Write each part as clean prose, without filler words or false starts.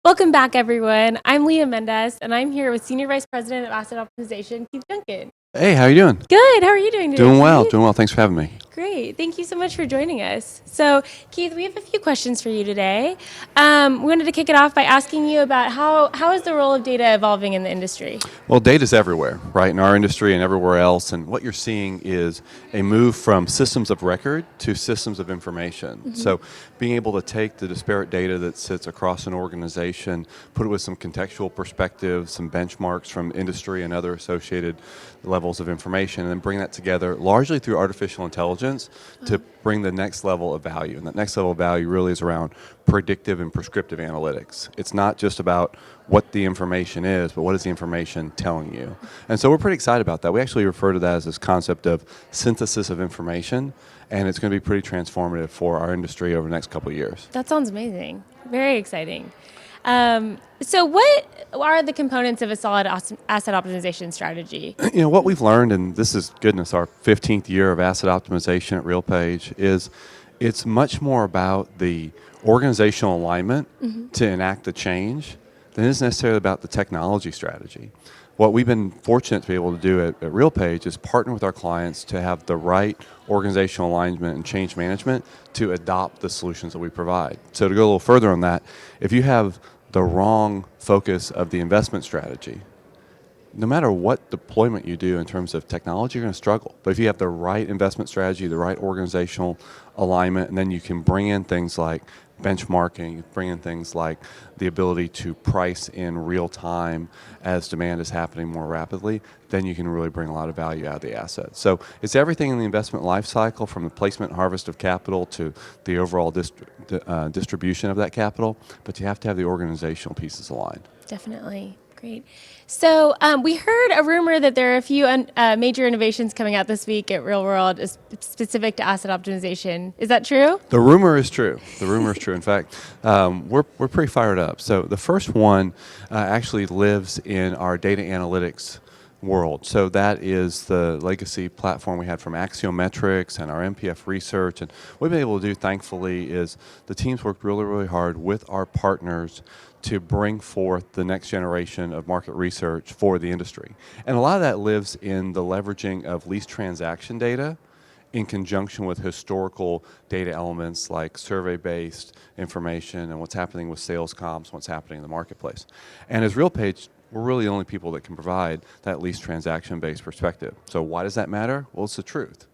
Welcome back, everyone. I'm Leah Mendez, and I'm here with Senior Vice President of Asset Optimization, Keith Dunkin. Hey, how you doing? Good. How are you doing today, Doing well, Keith? doing well. Thanks for having me. Great. Thank you so much for joining us. So, Keith, we have a few questions for you today. We wanted to kick it off by asking you about how is the role of data evolving in the industry? Well, data's everywhere, right, in our industry and everywhere else. And what you're seeing is a move from systems of record to systems of information. So being able to take the disparate data that sits across an organization, put it with some contextual perspective, some benchmarks from industry and other associated levels of information, and then bring that together largely through artificial intelligence to bring the next level of value. And that next level of value really is around predictive and prescriptive analytics. It's not just about what the information is, but what is the information telling you? And so we're pretty excited about that. We actually refer to that as this concept of synthesis of information, and it's going to be pretty transformative for our industry over the next couple of years. That sounds amazing. Very exciting. So what are the components of a solid asset optimization strategy? You know, what we've learned, and this is, goodness, our 15th year of asset optimization at RealPage, is it's much more about the organizational alignment to enact the change than it is necessarily about the technology strategy. What we've been fortunate to be able to do at RealPage is partner with our clients to have the right organizational alignment and change management to adopt the solutions that we provide. So to go a little further on that, if you have the wrong focus of the investment strategy, no matter what deployment you do in terms of technology, you're going to struggle. But if you have the right investment strategy, the right organizational alignment, and then you can bring in things like benchmarking, bring in things like the ability to price in real time as demand is happening more rapidly, then you can really bring a lot of value out of the asset. So it's everything in the investment life cycle, from the placement and harvest of capital to the overall distribution of that capital, but you have to have the organizational pieces aligned. Definitely. Great. So we heard a rumor that there are a few major innovations coming out this week at RealWorld specific to asset optimization. Is that true? The rumor is true. The rumor is true. In fact, we're pretty fired up. So the first one actually lives in our data analytics world. So that is the legacy platform we had from Axiometrics and our MPF research. And what we've been able to do, thankfully, is the teams worked really, really hard with our partners to bring forth the next generation of market research for the industry. And a lot of that lives in the leveraging of lease transaction data in conjunction with historical data elements like survey-based information and what's happening with sales comps, what's happening in the marketplace. And as RealPage, we're really the only people that can provide that lease transaction-based perspective. So why does that matter? Well, it's the truth.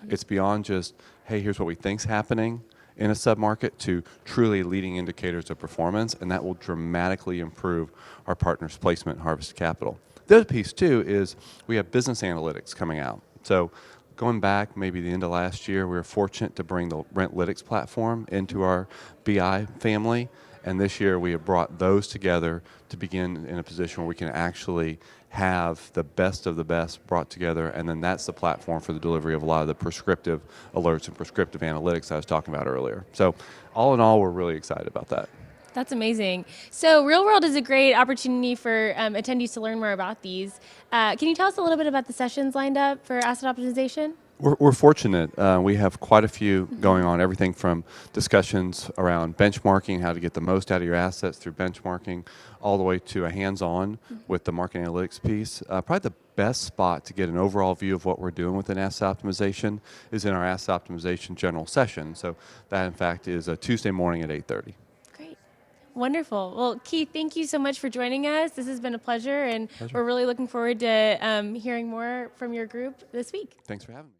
It's beyond just, hey, here's what we think's happening in a submarket, to truly leading indicators of performance, and that will dramatically improve our partners' placement and harvest capital. The other piece, too, is we have business analytics coming out. So going back maybe the end of last year, we were fortunate to bring the Rentlytics platform into our BI family. And this year we have brought those together to begin in a position where we can actually have the best of the best brought together, and then that's the platform for the delivery of a lot of the prescriptive alerts and prescriptive analytics I was talking about earlier. So all in all, we're really excited about that. That's amazing. So RealWorld is a great opportunity for attendees to learn more about these. Can you tell us a little bit about the sessions lined up for asset optimization? We're fortunate. We have quite a few going on, everything from discussions around benchmarking, how to get the most out of your assets through benchmarking, all the way to a hands-on with the market analytics piece. Probably the best spot to get an overall view of what we're doing within asset optimization is in our asset optimization general session. So that, in fact, is a Tuesday morning at 8:30. Great. Wonderful. Well, Keith, thank you so much for joining us. This has been a pleasure, and we're really looking forward to hearing more from your group this week. Thanks for having me.